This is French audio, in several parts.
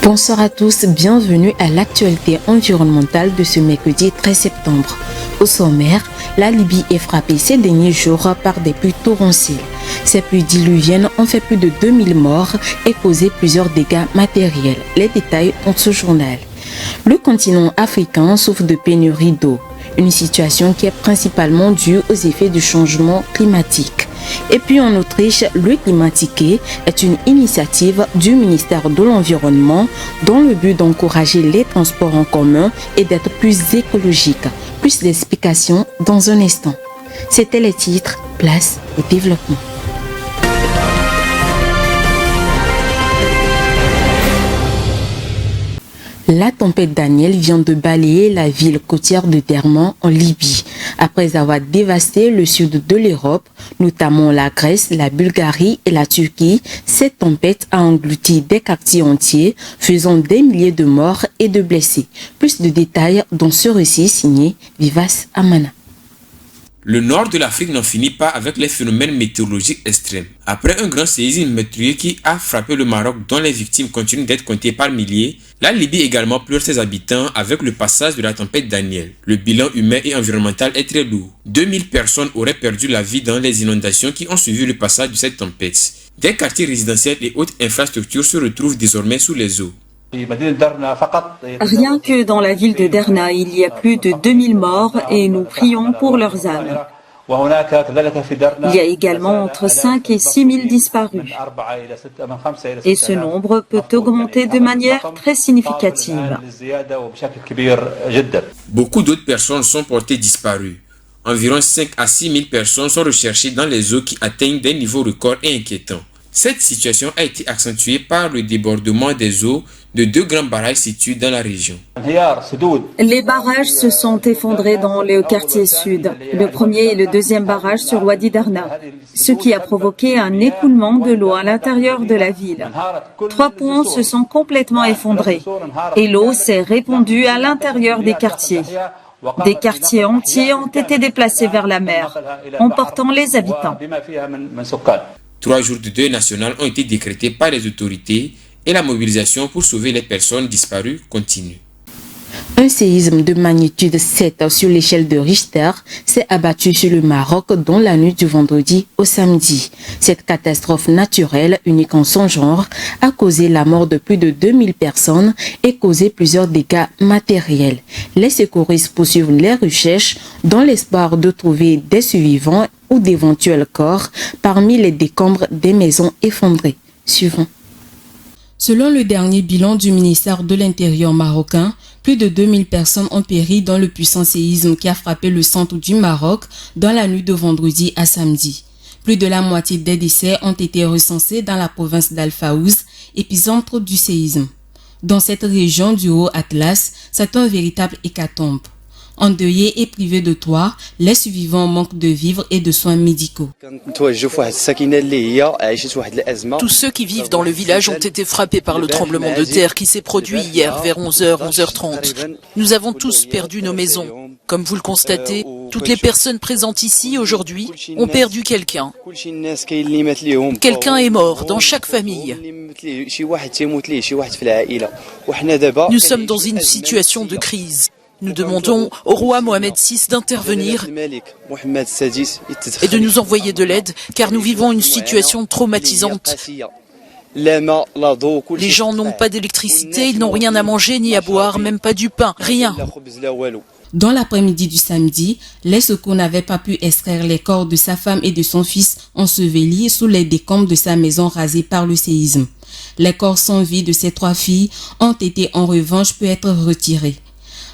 Bonsoir à tous, bienvenue à l'actualité environnementale de ce mercredi 13 septembre. Au sommaire, la Libye est frappée ces derniers jours par des pluies torrentielles. Ces pluies diluviennes ont fait plus de 2000 morts et causé plusieurs dégâts matériels. Les détails dans ce journal. Le continent africain souffre de pénurie d'eau, une situation qui est principalement due aux effets du changement climatique. Et puis en Autriche, le Klimatiké est une initiative du ministère de l'Environnement dans le but d'encourager les transports en commun et d'être plus écologique. Plus d'explications dans un instant. C'était les titres, place au développement. La tempête Daniel vient de balayer la ville côtière de Derna en Libye. Après avoir dévasté le sud de l'Europe, notamment la Grèce, la Bulgarie et la Turquie, cette tempête a englouti des quartiers entiers, faisant des milliers de morts et de blessés. Plus de détails dans ce récit signé Vivace Amana. Le nord de l'Afrique n'en finit pas avec les phénomènes météorologiques extrêmes. Après un grand séisme meurtrier qui a frappé le Maroc dont les victimes continuent d'être comptées par milliers, la Libye également pleure ses habitants avec le passage de la tempête Daniel. Le bilan humain et environnemental est très lourd. 2000 personnes auraient perdu la vie dans les inondations qui ont suivi le passage de cette tempête. Des quartiers résidentiels et autres infrastructures se retrouvent désormais sous les eaux. Rien que dans la ville de Derna, il y a plus de 2000 morts et nous prions pour leurs âmes. Il y a également entre 5 et 6 000 disparus. Et ce nombre peut augmenter de manière très significative. Beaucoup d'autres personnes sont portées disparues. Environ 5 à 6 000 personnes sont recherchées dans les eaux qui atteignent des niveaux records et inquiétants. Cette situation a été accentuée par le débordement des eaux de deux grands barrages situés dans la région. Les barrages se sont effondrés dans le quartier sud, le premier et le deuxième barrage sur Wadi Darna, ce qui a provoqué un écoulement de l'eau à l'intérieur de la ville. 3 ponts se sont complètement effondrés et l'eau s'est répandue à l'intérieur des quartiers. Des quartiers entiers ont été déplacés vers la mer, emportant les habitants. 3 jours de deuil national ont été décrétés par les autorités et la mobilisation pour sauver les personnes disparues continue. Un séisme de magnitude 7 sur l'échelle de Richter s'est abattu sur le Maroc dans la nuit du vendredi au samedi. Cette catastrophe naturelle, unique en son genre, a causé la mort de plus de 2000 personnes et causé plusieurs dégâts matériels. Les secouristes poursuivent les recherches dans l'espoir de trouver des survivants ou d'éventuels corps parmi les décombres des maisons effondrées. Suivant. Selon le dernier bilan du ministère de l'Intérieur marocain, plus de 2000 personnes ont péri dans le puissant séisme qui a frappé le centre du Maroc dans la nuit de vendredi à samedi. Plus de la moitié des décès ont été recensés dans la province d'Al-Faouz, épicentre du séisme. Dans cette région du Haut-Atlas, c'est un véritable hécatombe. Endeuillés et privés de toit, les survivants manquent de vivres et de soins médicaux. Tous ceux qui vivent dans le village ont été frappés par le tremblement de terre qui s'est produit hier vers 11h, 11h30. Nous avons tous perdu nos maisons. Comme vous le constatez, toutes les personnes présentes ici aujourd'hui ont perdu quelqu'un. Quelqu'un est mort dans chaque famille. Nous sommes dans une situation de crise. Nous demandons au roi Mohamed VI d'intervenir et de nous envoyer de l'aide car nous vivons une situation traumatisante. Les gens n'ont pas d'électricité, ils n'ont rien à manger ni à boire, même pas du pain, rien. Dans l'après-midi du samedi, les secours n'avaient pas pu extraire les corps de sa femme et de son fils ensevelis sous les décombres de sa maison rasée par le séisme. Les corps sans vie de ses 3 filles ont été en revanche pu être retirés.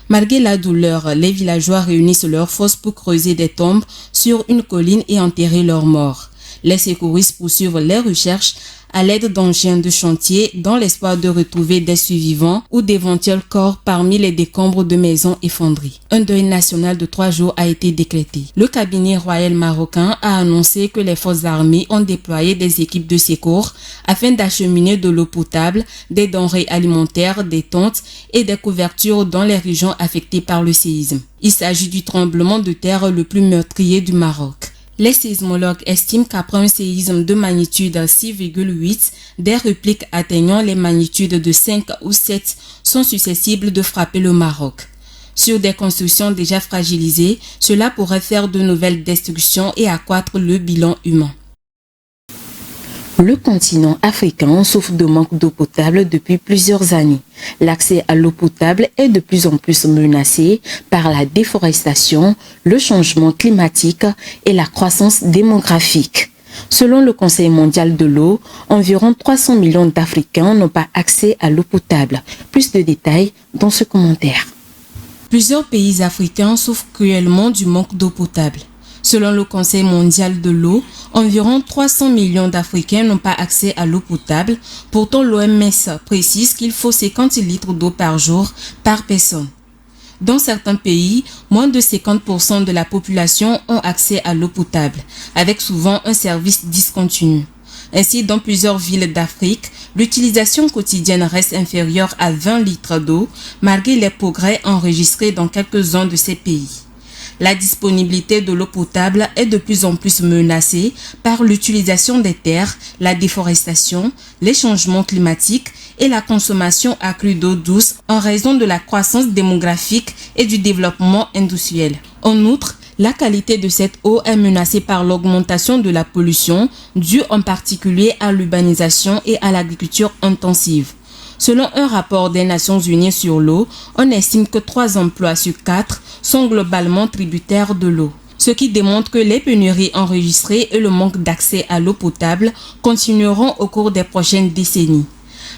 Malgré la douleur, les villageois réunissent leurs forces pour creuser des tombes sur une colline et enterrer leurs morts. Les secouristes poursuivent les recherches à l'aide d'engins de chantier dans l'espoir de retrouver des survivants ou d'éventuels corps parmi les décombres de maisons effondrées. Un deuil national de 3 jours a été décrété. Le cabinet royal marocain a annoncé que les forces armées ont déployé des équipes de secours afin d'acheminer de l'eau potable, des denrées alimentaires, des tentes et des couvertures dans les régions affectées par le séisme. Il s'agit du tremblement de terre le plus meurtrier du Maroc. Les sismologues estiment qu'après un séisme de magnitude 6,8, des répliques atteignant les magnitudes de 5 ou 7 sont susceptibles de frapper le Maroc. Sur des constructions déjà fragilisées, cela pourrait faire de nouvelles destructions et accroître le bilan humain. Le continent africain souffre de manque d'eau potable depuis plusieurs années. L'accès à l'eau potable est de plus en plus menacé par la déforestation, le changement climatique et la croissance démographique. Selon le Conseil mondial de l'eau, environ 300 millions d'Africains n'ont pas accès à l'eau potable. Plus de détails dans ce commentaire. Plusieurs pays africains souffrent cruellement du manque d'eau potable. Selon le Conseil mondial de l'eau, environ 300 millions d'Africains n'ont pas accès à l'eau potable. Pourtant, l'OMS précise qu'il faut 50 litres d'eau par jour par personne. Dans certains pays, moins de 50% de la population ont accès à l'eau potable, avec souvent un service discontinu. Ainsi, dans plusieurs villes d'Afrique, l'utilisation quotidienne reste inférieure à 20 litres d'eau, malgré les progrès enregistrés dans quelques-uns de ces pays. La disponibilité de l'eau potable est de plus en plus menacée par l'utilisation des terres, la déforestation, les changements climatiques et la consommation accrue d'eau douce en raison de la croissance démographique et du développement industriel. En outre, la qualité de cette eau est menacée par l'augmentation de la pollution due en particulier à l'urbanisation et à l'agriculture intensive. Selon un rapport des Nations Unies sur l'eau, on estime que 3 emplois sur 4 sont globalement tributaires de l'eau, ce qui démontre que les pénuries enregistrées et le manque d'accès à l'eau potable continueront au cours des prochaines décennies.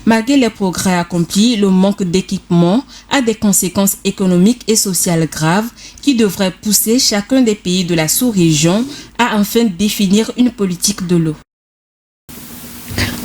Malgré les progrès accomplis, le manque d'équipement a des conséquences économiques et sociales graves qui devraient pousser chacun des pays de la sous-région à enfin définir une politique de l'eau.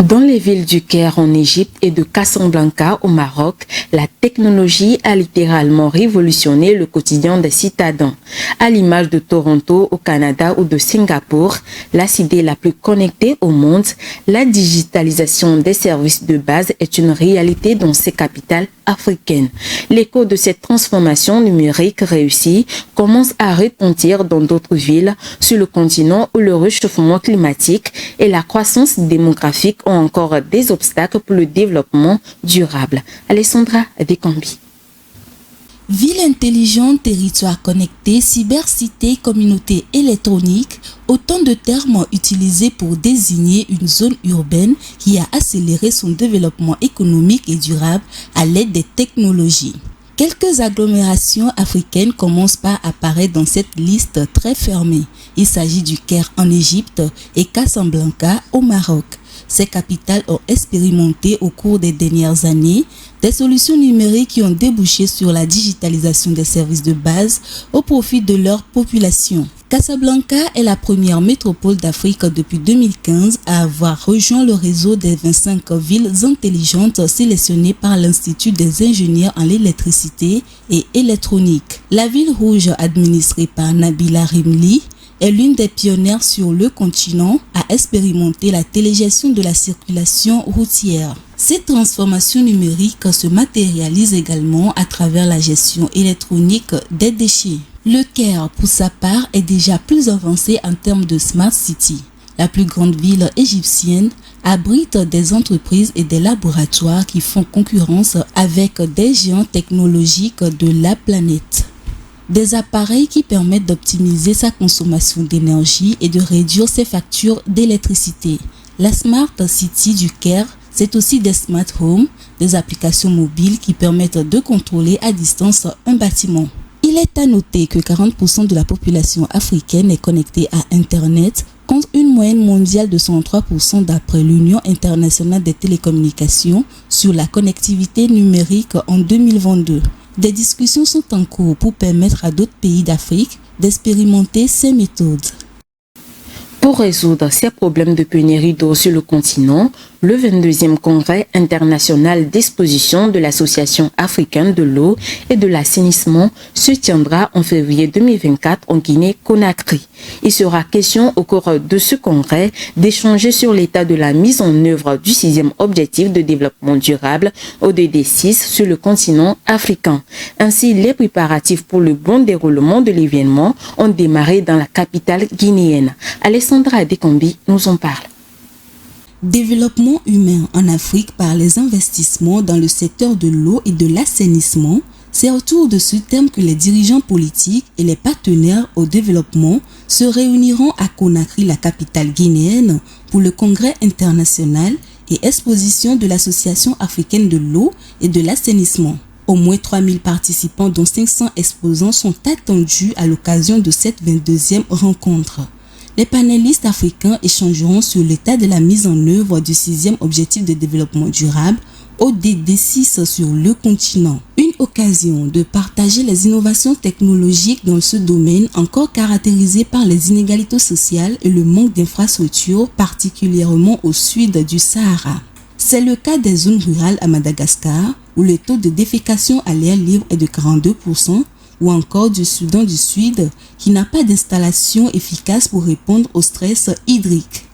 Dans les villes du Caire en Égypte et de Casablanca au Maroc, la technologie a littéralement révolutionné le quotidien des citadins. À l'image de Toronto au Canada ou de Singapour, la cité la plus connectée au monde, la digitalisation des services de base est une réalité dans ces capitales africaines. L'écho de cette transformation numérique réussie commence à retentir dans d'autres villes sur le continent où le réchauffement climatique et la croissance démographique ont encore des obstacles pour le développement durable. Alessandra Dekambi. Ville intelligente, territoire connecté, cybercité, communauté électronique, autant de termes utilisés pour désigner une zone urbaine qui a accéléré son développement économique et durable à l'aide des technologies. Quelques agglomérations africaines commencent par apparaître dans cette liste très fermée. Il s'agit du Caire en Égypte et Casablanca au Maroc. Ces capitales ont expérimenté au cours des dernières années des solutions numériques qui ont débouché sur la digitalisation des services de base au profit de leur population. Casablanca est la première métropole d'Afrique depuis 2015 à avoir rejoint le réseau des 25 villes intelligentes sélectionnées par l'Institut des ingénieurs en électricité et électronique. La ville rouge administrée par Nabila Rimli est l'une des pionnières sur le continent à expérimenter la télégestion de la circulation routière. Cette transformation numérique se matérialise également à travers la gestion électronique des déchets. Le Caire, pour sa part, est déjà plus avancé en termes de Smart City. La plus grande ville égyptienne abrite des entreprises et des laboratoires qui font concurrence avec des géants technologiques de la planète. Des appareils qui permettent d'optimiser sa consommation d'énergie et de réduire ses factures d'électricité. La Smart City du Caire, c'est aussi des smart homes, des applications mobiles qui permettent de contrôler à distance un bâtiment. Il est à noter que 40% de la population africaine est connectée à Internet, contre une moyenne mondiale de 103% d'après l'Union internationale des télécommunications sur la connectivité numérique en 2022. Des discussions sont en cours pour permettre à d'autres pays d'Afrique d'expérimenter ces méthodes. Pour résoudre ces problèmes de pénurie d'eau sur le continent, le 22e Congrès international d'exposition de l'Association africaine de l'eau et de l'assainissement se tiendra en février 2024 en Guinée-Conakry. Il sera question au cours de ce congrès d'échanger sur l'état de la mise en œuvre du 6e objectif de développement durable ODD6 sur le continent africain. Ainsi, les préparatifs pour le bon déroulement de l'événement ont démarré dans la capitale guinéenne. Alessandra Adekombi nous en parle. Développement humain en Afrique par les investissements dans le secteur de l'eau et de l'assainissement, c'est autour de ce thème que les dirigeants politiques et les partenaires au développement se réuniront à Conakry, la capitale guinéenne, pour le congrès international et exposition de l'Association africaine de l'eau et de l'assainissement. Au moins 3000 participants dont 500 exposants sont attendus à l'occasion de cette 22e rencontre. Les panélistes africains échangeront sur l'état de la mise en œuvre du 6e objectif de développement durable ODD6 sur le continent. Une occasion de partager les innovations technologiques dans ce domaine encore caractérisé par les inégalités sociales et le manque d'infrastructures, particulièrement au sud du Sahara. C'est le cas des zones rurales à Madagascar, où le taux de défécation à l'air libre est de 42%, ou encore du Soudan du Sud, qui n'a pas d'installation efficace pour répondre au stress hydrique.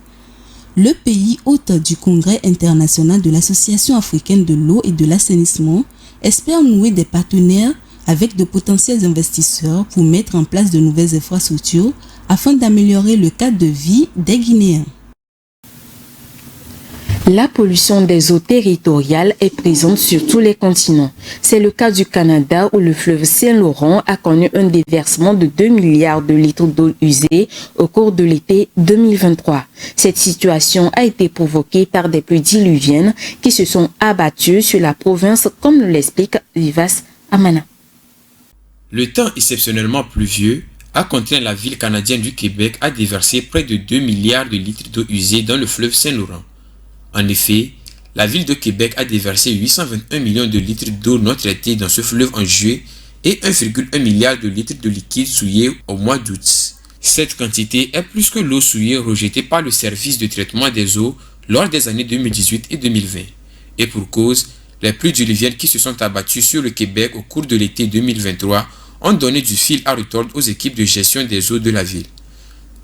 Le pays hôte du Congrès international de l'Association africaine de l'eau et de l'assainissement espère nouer des partenaires avec de potentiels investisseurs pour mettre en place de nouvelles infrastructures afin d'améliorer le cadre de vie des Guinéens. La pollution des eaux territoriales est présente sur tous les continents. C'est le cas du Canada où le fleuve Saint-Laurent a connu un déversement de 2 milliards de litres d'eau usée au cours de l'été 2023. Cette situation a été provoquée par des pluies diluviennes qui se sont abattues sur la province, comme l'explique Vivas Amana. Le temps exceptionnellement pluvieux a contraint la ville canadienne du Québec à déverser près de 2 milliards de litres d'eau usée dans le fleuve Saint-Laurent. En effet, la ville de Québec a déversé 821 millions de litres d'eau non traitée dans ce fleuve en juillet et 1,1 milliard de litres de liquide souillé au mois d'août. Cette quantité est plus que l'eau souillée rejetée par le service de traitement des eaux lors des années 2018 et 2020. Et pour cause, les pluies diluviennes qui se sont abattues sur le Québec au cours de l'été 2023 ont donné du fil à retordre aux équipes de gestion des eaux de la ville.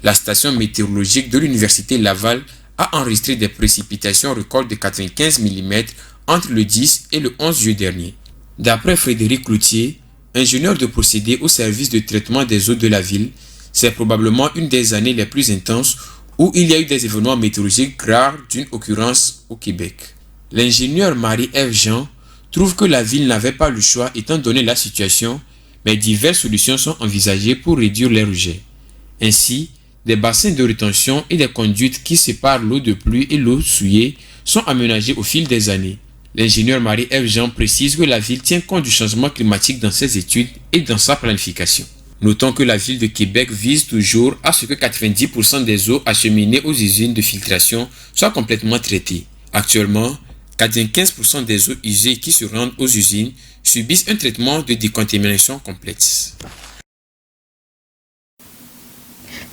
La station météorologique de l'Université Laval a enregistré des précipitations record de 95 mm entre le 10 et le 11 juillet dernier. D'après Frédéric Cloutier, ingénieur de procédés au service de traitement des eaux de la ville, c'est probablement une des années les plus intenses où il y a eu des événements météorologiques rares d'une occurrence au Québec. L'ingénieur Marie-Ève Jean trouve que la ville n'avait pas le choix étant donné la situation, mais diverses solutions sont envisagées pour réduire les rejets. Ainsi, des bassins de rétention et des conduites qui séparent l'eau de pluie et l'eau souillée sont aménagés au fil des années. L'ingénieur Marie-Ève Jean précise que la ville tient compte du changement climatique dans ses études et dans sa planification. Notons que la ville de Québec vise toujours à ce que 90% des eaux acheminées aux usines de filtration soient complètement traitées. Actuellement, 95% des eaux usées qui se rendent aux usines subissent un traitement de décontamination complète.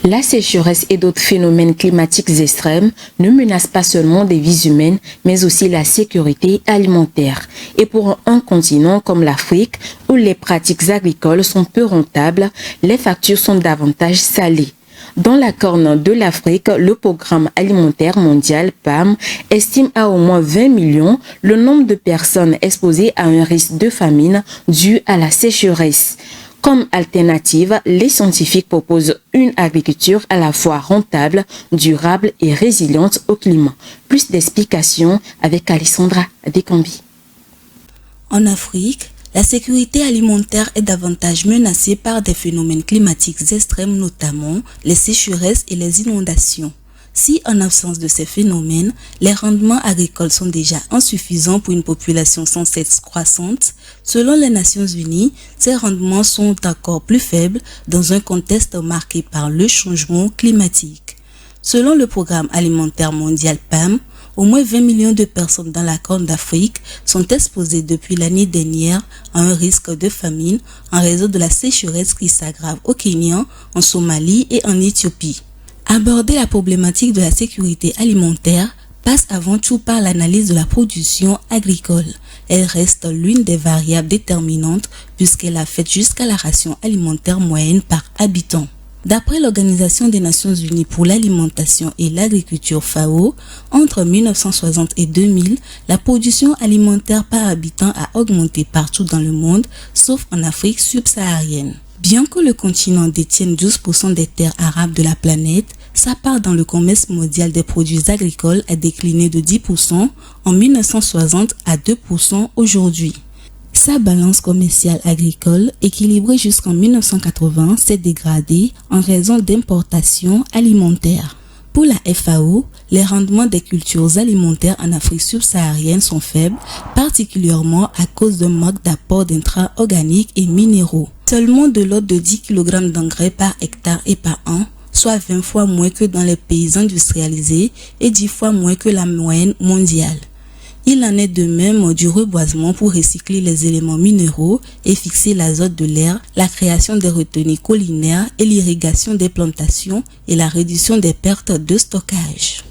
La sécheresse et d'autres phénomènes climatiques extrêmes ne menacent pas seulement des vies humaines, mais aussi la sécurité alimentaire. Et pour un continent comme l'Afrique, où les pratiques agricoles sont peu rentables, les factures sont davantage salées. Dans la Corne de l'Afrique, le Programme alimentaire mondial PAM estime à au moins 20 millions le nombre de personnes exposées à un risque de famine dû à la sécheresse. Comme alternative, les scientifiques proposent une agriculture à la fois rentable, durable et résiliente au climat. Plus d'explications avec Alessandra Adekombi. En Afrique, la sécurité alimentaire est davantage menacée par des phénomènes climatiques extrêmes, notamment les sécheresses et les inondations. Si, en absence de ces phénomènes, les rendements agricoles sont déjà insuffisants pour une population sans cesse croissante, selon les Nations Unies, ces rendements sont encore plus faibles dans un contexte marqué par le changement climatique. Selon le Programme alimentaire mondial PAM, au moins 20 millions de personnes dans la Corne d'Afrique sont exposées depuis l'année dernière à un risque de famine en raison de la sécheresse qui s'aggrave au Kenya, en Somalie et en Éthiopie. Aborder la problématique de la sécurité alimentaire passe avant tout par l'analyse de la production agricole. Elle reste l'une des variables déterminantes puisqu'elle affecte jusqu'à la ration alimentaire moyenne par habitant. D'après l'Organisation des Nations Unies pour l'alimentation et l'agriculture FAO, entre 1960 et 2000, la production alimentaire par habitant a augmenté partout dans le monde, sauf en Afrique subsaharienne. Bien que le continent détienne 12% des terres arables de la planète, sa part dans le commerce mondial des produits agricoles a décliné de 10% en 1960 à 2% aujourd'hui. Sa balance commerciale agricole, équilibrée jusqu'en 1980, s'est dégradée en raison d'importations alimentaires. Pour la FAO, les rendements des cultures alimentaires en Afrique subsaharienne sont faibles, particulièrement à cause d'un manque d'apport d'intrants organiques et minéraux. Seulement de l'ordre de 10 kg d'engrais par hectare et par an, soit 20 fois moins que dans les pays industrialisés et 10 fois moins que la moyenne mondiale. Il en est de même du reboisement pour recycler les éléments minéraux et fixer l'azote de l'air, la création des retenues collinaires et l'irrigation des plantations et la réduction des pertes de stockage.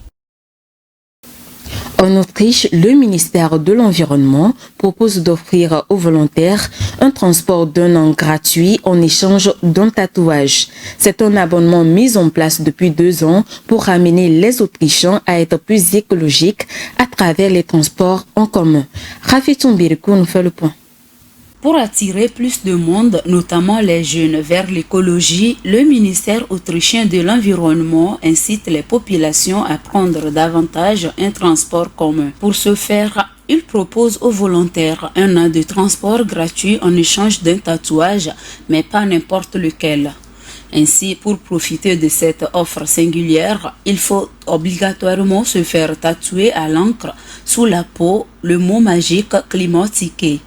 En Autriche, le ministère de l'Environnement propose d'offrir aux volontaires un transport d'un an gratuit en échange d'un tatouage. C'est un abonnement mis en place depuis 2 ans pour amener les Autrichiens à être plus écologiques à travers les transports en commun. Rafi Toumbirikou nous fait le point. Pour attirer plus de monde, notamment les jeunes, vers l'écologie, le ministère autrichien de l'Environnement incite les populations à prendre davantage un transport commun. Pour ce faire, il propose aux volontaires 1 an de transport gratuit en échange d'un tatouage, mais pas n'importe lequel. Ainsi, pour profiter de cette offre singulière, il faut obligatoirement se faire tatouer à l'encre sous la peau le mot magique « climat-ticket ».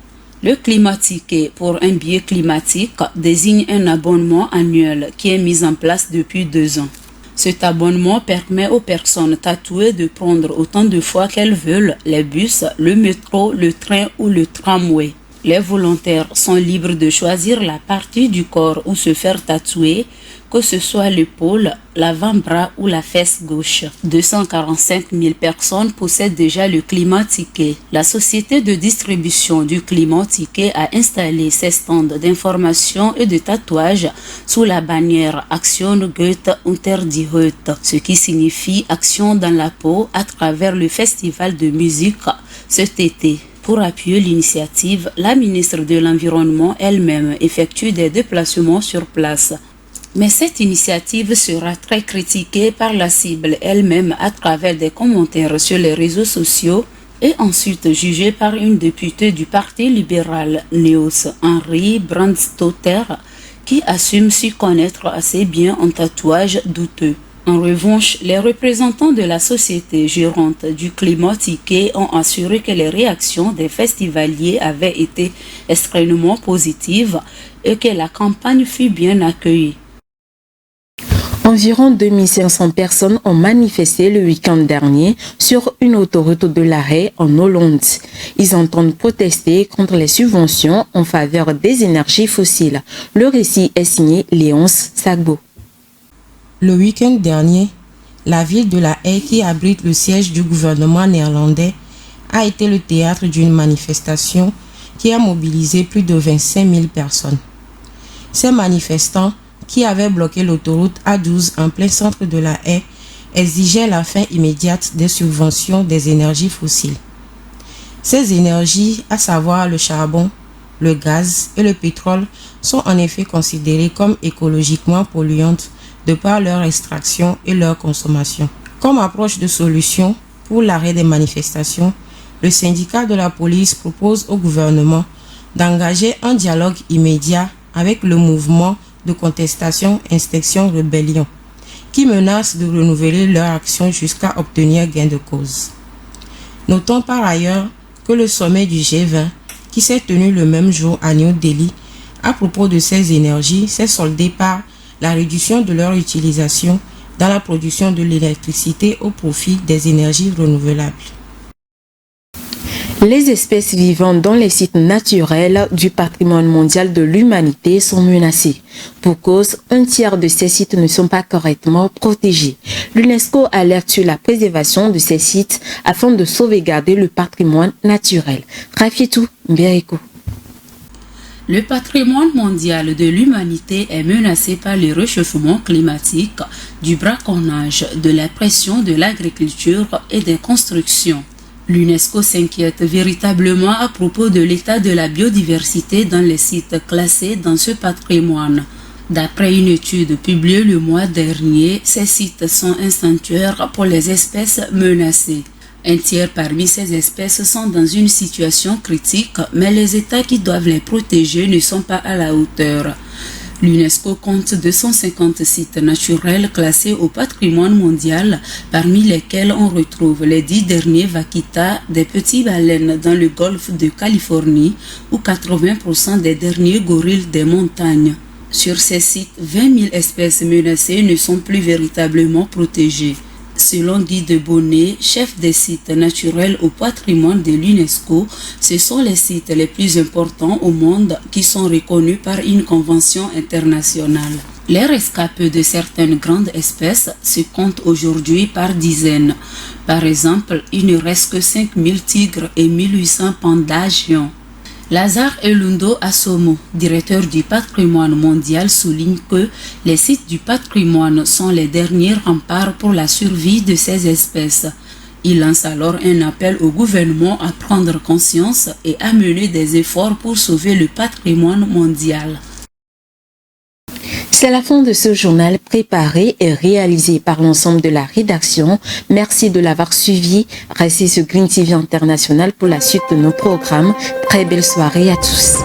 Le climat-ticket pour un billet climatique désigne un abonnement annuel qui est mis en place depuis 2 ans. Cet abonnement permet aux personnes tatouées de prendre autant de fois qu'elles veulent les bus, le métro, le train ou le tramway. Les volontaires sont libres de choisir la partie du corps où se faire tatouer, que ce soit l'épaule, l'avant-bras ou la fesse gauche. 245 000 personnes possèdent déjà le climat-ticket. La société de distribution du climat-ticket a installé ses stands d'information et de tatouage sous la bannière Action Goethe unter die Haut, ce qui signifie action dans la peau à travers le festival de musique cet été. Pour appuyer l'initiative, la ministre de l'Environnement elle-même effectue des déplacements sur place. Mais cette initiative sera très critiquée par la cible elle-même à travers des commentaires sur les réseaux sociaux et ensuite jugée par une députée du Parti libéral Neos, Henri Brandstotter, qui assume s'y connaître assez bien en tatouage douteux. En revanche, les représentants de la société gérante du climat-ticket ont assuré que les réactions des festivaliers avaient été extrêmement positives et que la campagne fut bien accueillie. Environ 2500 personnes ont manifesté le week-end dernier sur une autoroute de l'arrêt en Hollande. Ils entendent protester contre les subventions en faveur des énergies fossiles. Le récit est signé Léonce Sagbo. Le week-end dernier, la ville de La Haye, qui abrite le siège du gouvernement néerlandais, a été le théâtre d'une manifestation qui a mobilisé plus de 25 000 personnes. Ces manifestants, qui avaient bloqué l'autoroute A12 en plein centre de La Haye, exigeaient la fin immédiate des subventions des énergies fossiles. Ces énergies, à savoir le charbon, le gaz et le pétrole, sont en effet considérées comme écologiquement polluantes de par leur extraction et leur consommation. Comme approche de solution pour l'arrêt des manifestations, le syndicat de la police propose au gouvernement d'engager un dialogue immédiat avec le mouvement de contestation Extinction Rebellion, qui menace de renouveler leur action jusqu'à obtenir gain de cause. Notons par ailleurs que le sommet du G20, qui s'est tenu le même jour à New Delhi, à propos de ces énergies, s'est soldé par la réduction de leur utilisation dans la production de l'électricité au profit des énergies renouvelables. Les espèces vivantes dans les sites naturels du patrimoine mondial de l'humanité sont menacées. Pour cause, un tiers de ces sites ne sont pas correctement protégés. L'UNESCO alerte sur la préservation de ces sites afin de sauvegarder le patrimoine naturel. Rafietou Mbéreko. Le patrimoine mondial de l'humanité est menacé par le réchauffement climatique, du braconnage, de la pression de l'agriculture et des constructions. L'UNESCO s'inquiète véritablement à propos de l'état de la biodiversité dans les sites classés dans ce patrimoine. D'après une étude publiée le mois dernier, ces sites sont un sanctuaire pour les espèces menacées. Un tiers parmi ces espèces sont dans une situation critique, mais les États qui doivent les protéger ne sont pas à la hauteur. L'UNESCO compte 250 sites naturels classés au patrimoine mondial, parmi lesquels on retrouve les 10 derniers vaquitas des petits baleines dans le golfe de Californie ou 80% des derniers gorilles des montagnes. Sur ces sites, 20 000 espèces menacées ne sont plus véritablement protégées. Selon Guy Debonnet, chef des sites naturels au patrimoine de l'UNESCO, ce sont les sites les plus importants au monde qui sont reconnus par une convention internationale. Les rescapés de certaines grandes espèces se comptent aujourd'hui par dizaines. Par exemple, il ne reste que 5000 tigres et 1800 pandas géants. Lazare Elundo Asomo, directeur du patrimoine mondial, souligne que les sites du patrimoine sont les derniers remparts pour la survie de ces espèces. Il lance alors un appel au gouvernement à prendre conscience et à mener des efforts pour sauver le patrimoine mondial. C'est la fin de ce journal préparé et réalisé par l'ensemble de la rédaction. Merci de l'avoir suivi. Restez sur Green TV International pour la suite de nos programmes. Très belle soirée à tous.